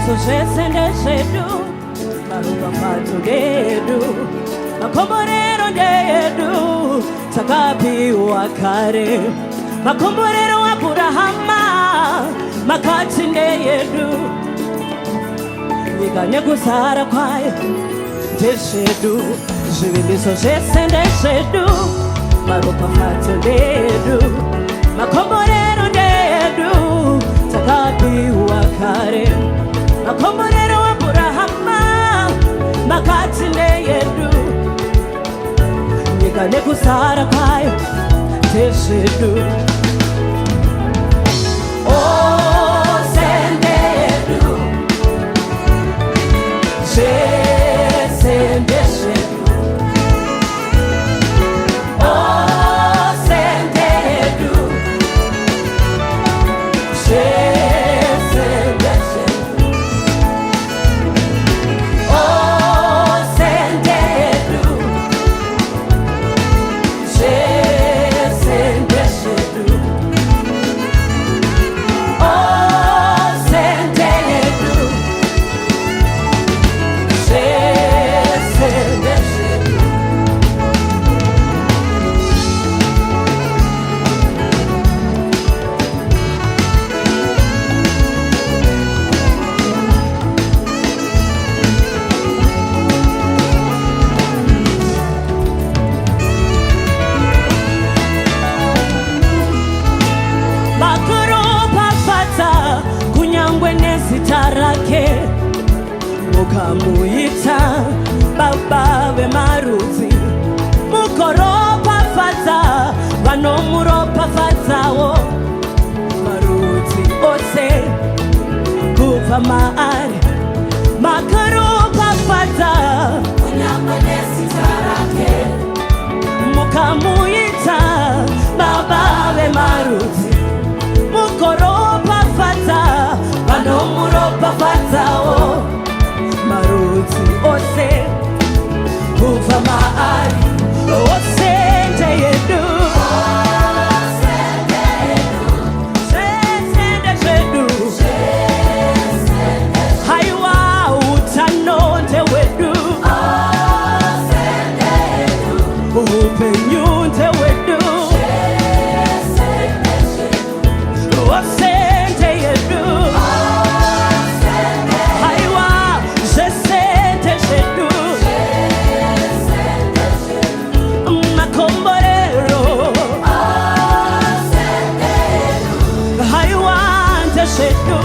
Zvose Ndezvedu, Marupa Gedu, Makomborero Ndedu, Takapiwa Kare, Makomborero Aburahama, Makati Ndedu, Yiganye Gusara Kwayo, Ndezvedu, Zvose Ndezvedu, Marupa Gedu, Makomborero Ndedu, Takapiwa Kare, Makomborero Aburahama, Makati Ndedu, Yiganye Gusara Kwayo, Ndezvedu. Zvose Ndezvedu, Zvose Ndezvedu. Mukamuita baba vemarudzi, mukoropafadza vanomuropafadzawo, marudzi ose kubva maari, makaropafadza kunyangwe nezita rake. Mukamuita baba vemarudzi, mukoropafadza vanomuropafadzawo, marudzi ose kubva maari, ose Ndeyedu, Zvose Ndezvedu, haiwa utano Ndehwedu, upenyu Ndehwedu, ose Ndeyedu. Ndezvedu.